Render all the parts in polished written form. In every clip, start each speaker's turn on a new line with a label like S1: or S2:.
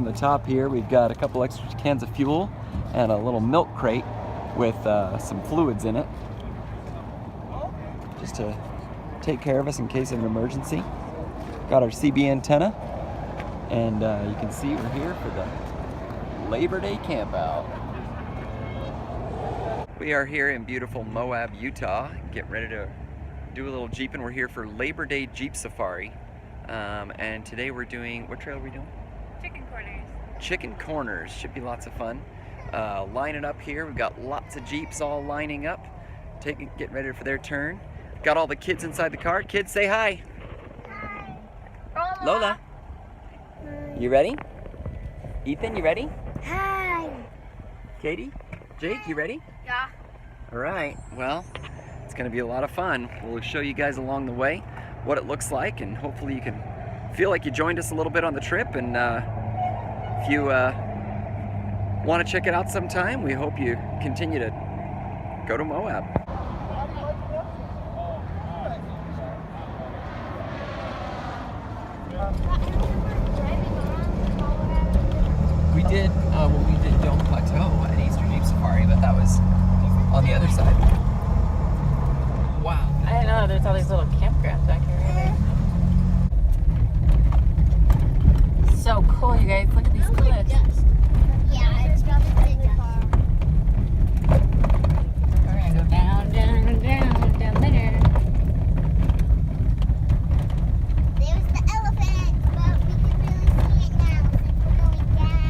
S1: from the top here. We've got a couple extra cans of fuel and a little milk crate with some fluids in it, just to take care of us in case of an emergency. Got our CB antenna, and you can see we're here for the Labor Day campout. We are here in beautiful Moab, Utah, getting ready to do a little jeeping. We're here for Labor Day Jeep Safari, and today we're doing, what trail are we doing?
S2: Chicken Corners.
S1: Chicken Corners, should be lots of fun. Lining up here, we've got lots of Jeeps all lining up, getting ready for their turn. Got all the kids inside the car. Kids, say hi.
S2: Hi.
S1: Lola, you ready? Ethan, you ready?
S2: Hi.
S1: Katie, Jake, you ready?
S2: Yeah.
S1: All right, well, it's gonna be a lot of fun. We'll show you guys along the way what it looks like, and hopefully you can feel like you joined us a little bit on the trip. And if you want to check it out sometime, we hope you continue to go to Moab. We did Dome Plateau at Easter Jeep Safari, but that was on the other side. Wow.
S2: I didn't know there's all these little campgrounds back here. So cool, you guys. Look at these cliffs.
S3: Yeah, it's probably big.
S2: We're gonna go down there.
S3: There's the elephant, but we can really see it now since we're going down.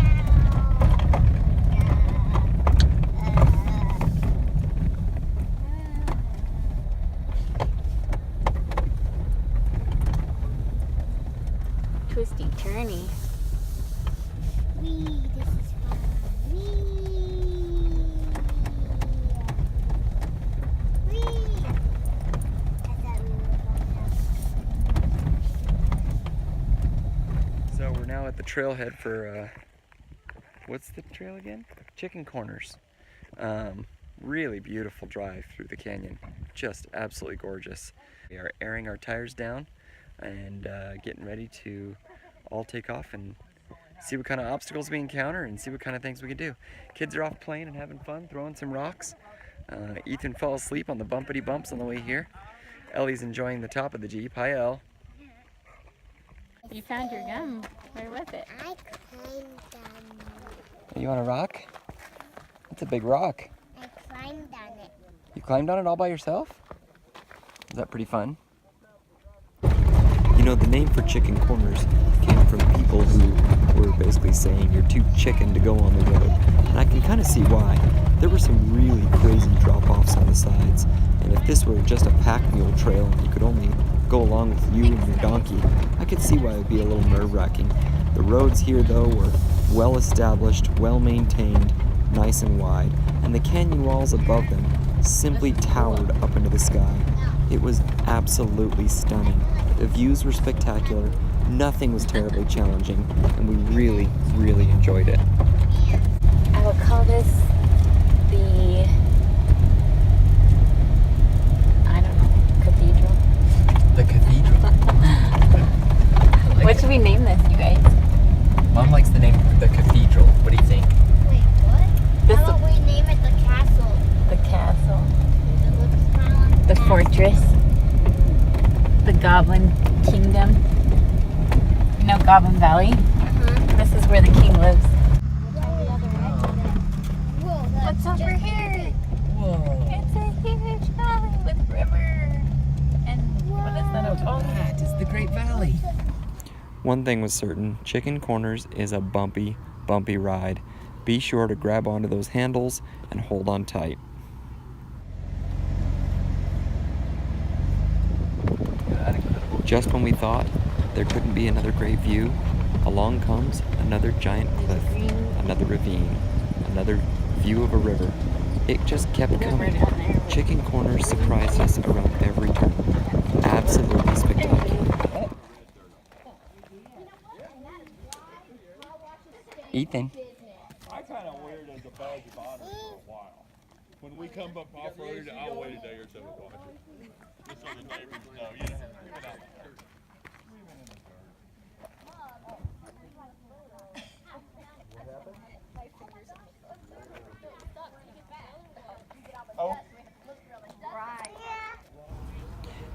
S2: Twisty turny.
S3: Wee, this is fun. Wee. Wee. I thought we were going down.
S1: So we're now at the trailhead for, what's the trail again? Chicken Corners. Really beautiful drive through the canyon. Just absolutely gorgeous. We are airing our tires down and getting ready to all take off and see what kind of obstacles we encounter and see what kind of things we can do. Kids are off playing and having fun, throwing some rocks. Ethan fell asleep on the bumpity bumps on the way here. Ellie's enjoying the top of the Jeep. Hi, Elle.
S2: You found your gum. Where was it?
S3: I climbed on
S1: You want a rock? That's a big rock.
S3: I climbed on it.
S1: You climbed on it all by yourself? Is that pretty fun? You know, the name for Chicken Corners came from people who were basically saying you're too chicken to go on the road. And I can kind of see why. There were some really crazy drop-offs on the sides. And if this were just a pack mule trail and you could only go along with you and your donkey, I could see why it would be a little nerve-wracking. The roads here, though, were well-established, well-maintained, nice and wide. And the canyon walls above them simply towered up into the sky. It was absolutely stunning. The views were spectacular, nothing was terribly challenging, and we really, really enjoyed it.
S2: I would call this the, I don't know, cathedral.
S1: The cathedral.
S2: What should we name this, you guys?
S1: Mom likes the name the cathedral. What do you think?
S3: Wait, what?
S2: This
S3: How about we name it the castle?
S2: the castle,
S3: It looks kind of like
S2: the fortress, the Goblin Kingdom. You know Goblin Valley? This is where the king lives.
S3: Whoa,
S2: What's over here?
S1: Whoa.
S2: It's a huge valley with river. And what is that? Oh,
S1: That is the Great Valley. One thing was certain, Chicken Corners is a bumpy, bumpy ride. Be sure to grab onto those handles and hold on tight. Just when we thought there couldn't be another great view, along comes another giant cliff, another ravine, another view of a river. It just kept coming. Chicken Corners surprised us around every turn. Absolutely spectacular. Ethan.
S4: I kind of wear it as a badge of honor for a while. When we come up off-road, I'll wait a day or two to watch it. Just so the neighbors know, you know, leave it out in the dirt. Leave it in the dirt.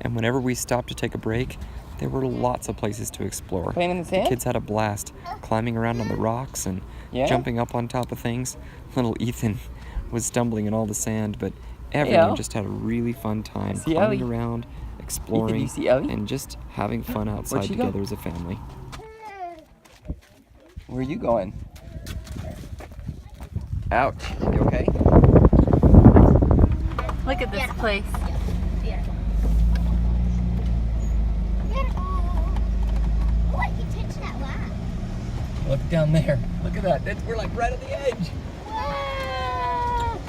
S1: And whenever we stopped to take a break, there were lots of places to explore.
S5: Playing in the sand?
S1: Kids had a blast climbing around on the rocks and jumping up on top of things. Little Ethan was stumbling in all the sand, but everyone just had a really fun time climbing around, exploring,
S5: Ethan, you see Ellie?
S1: and just having fun outside
S5: she
S1: together
S5: go?
S1: as a family.
S5: Where are you going? Ouch. You okay?
S2: Look at this place.
S3: What? You touched that rock.
S5: Look down there. Look at that. We're like right at the edge.
S3: Wow.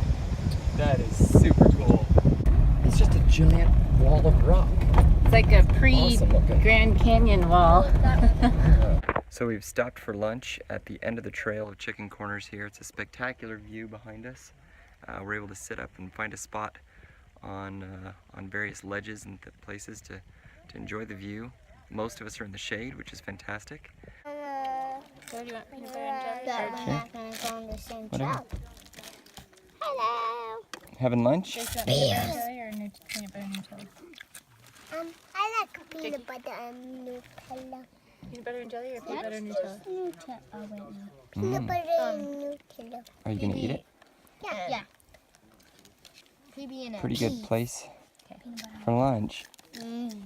S5: That is super cool. It's just a giant wall of rock.
S2: It's like a
S5: Awesome looking.
S2: pre-Grand Canyon wall.
S1: So we've stopped for lunch at the end of the trail of Chicken Corners here. It's a spectacular view behind us. We're able to sit up and find a spot on various ledges and places to enjoy the view. Most of us are in the shade, which is fantastic.
S2: What do you want, peanut butter and jelly?
S3: But we're not going to go on the same
S5: Whatever.
S3: trail. Hello.
S5: Having lunch?
S2: Peanut butter and jelly or peanut butter and jelly?
S3: I like peanut butter and Nutella.
S2: Peanut butter and jelly or peanut butter and Nutella?
S3: Nutella. Oh, wait, no. Peanut butter and Nutella.
S5: Are you gonna eat it?
S3: Yeah. PB and
S5: Pretty good place for lunch.
S3: Everyone,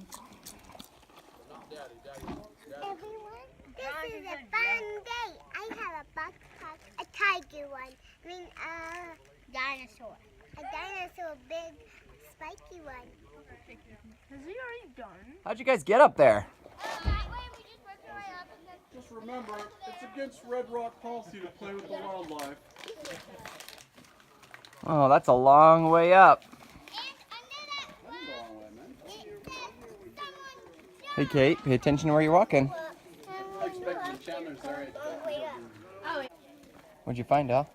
S3: this is a fun day. I have a backpack, a tiger one. I mean, a dinosaur. A dinosaur, big, spiky one.
S6: Has he already done?
S5: How'd you guys get up there?
S4: Just remember, it's against Red Rock policy to play with the wildlife.
S5: Oh, that's a long way up. Hey Kate, pay attention to where you're walking. What'd you find, Al?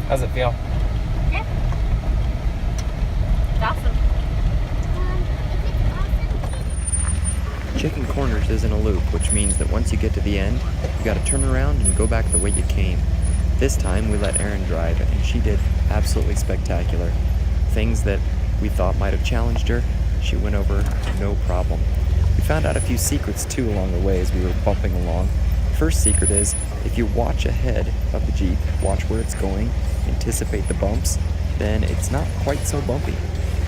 S5: How's it feel?
S2: It's awesome.
S1: Chicken Corners is in a loop, which means that once you get to the end, you gotta turn around and go back the way you came. This time we let Erin drive, and she did absolutely spectacular. Things that we thought might have challenged her, she went over no problem. We found out a few secrets too along the way as we were bumping along. First secret is, if you watch ahead of the Jeep, watch where it's going, anticipate the bumps, then it's not quite so bumpy.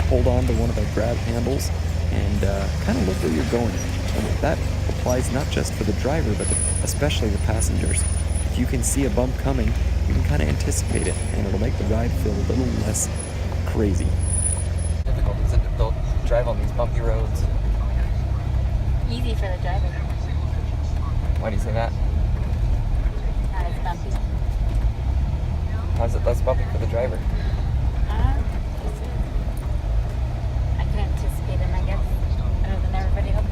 S1: Hold on to one of the grab handles and kind of look where you're going. And that applies not just for the driver, but especially the passengers. If you can see a bump coming, you can kind of anticipate it, and it'll make the ride feel a little less crazy.
S5: Difficult, isn't it? They'll drive on these bumpy roads.
S2: Easy for the driver.
S5: Why do you say that?
S2: Not as bumpy.
S5: How's it less bumpy for the driver?
S2: I can anticipate them, I guess, better than everybody else.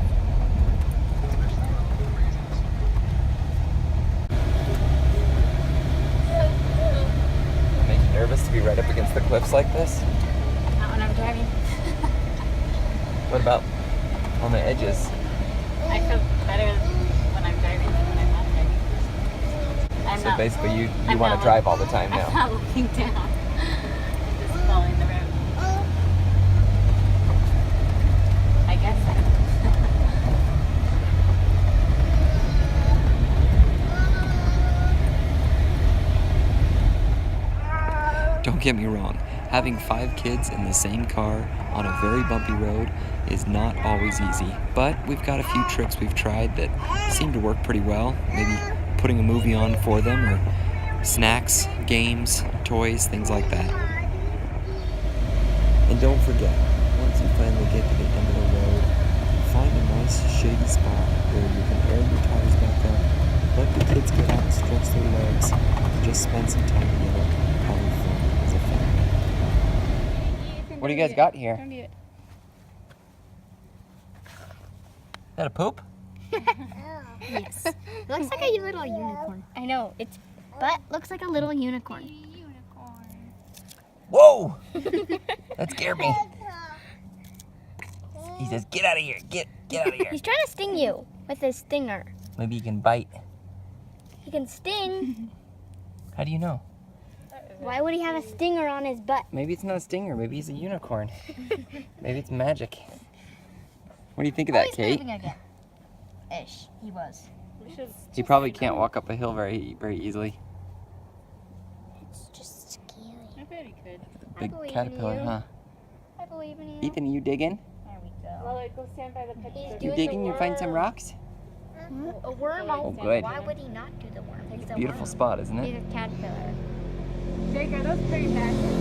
S5: Make you nervous to be right up against the cliffs like this?
S2: Not when I'm driving.
S5: What about on the edges?
S2: I feel better when I'm driving than when I'm not driving.
S5: So basically you
S2: I'm
S5: want
S2: not
S5: to drive all the time
S2: I'm
S5: now.
S2: not looking down. I'm just following the road. I guess so.
S1: Don't get me wrong, having 5 kids in the same car on a very bumpy road is not always easy, but we've got a few tricks we've tried that seem to work pretty well. Maybe putting a movie on for them, or snacks, games, toys, things like that. And don't forget, once you finally get to the end of the road, find a nice shady spot where you can air your tires back up, let the kids get out and stretch their legs, and just spend some time together having fun as a family.
S5: What do you guys got here?
S2: Don't eat it.
S5: Is that a poop?
S7: Yes. It looks like a little unicorn. I know. Its butt looks like a little unicorn.
S5: Whoa! That scared me. He says, get out of here. Get out of here.
S7: He's trying to sting you with his stinger.
S5: Maybe he can bite.
S7: He can sting.
S5: How do you know?
S7: Why would he have a stinger on his butt?
S5: Maybe it's not a stinger. Maybe he's a unicorn. Maybe it's magic. What do you think of that,
S7: He's
S5: Kate?
S7: moving again. Ish. He was.
S5: He probably can't walk up a hill very easily.
S7: It's just scary.
S2: I bet he could.
S5: Big
S7: believe in
S5: caterpillar,
S7: you.
S5: huh?
S7: I believe in you.
S5: Ethan, are you digging?
S7: There we go.
S2: Well, go stand by the picture.
S5: You digging? You find some rocks?
S7: A worm.
S5: Oh, good.
S7: Why would he not do the worm? He's a
S5: Beautiful
S7: worm.
S5: spot, isn't
S7: He's
S5: it?
S7: a caterpillar.
S2: Jake, are those pretty patches?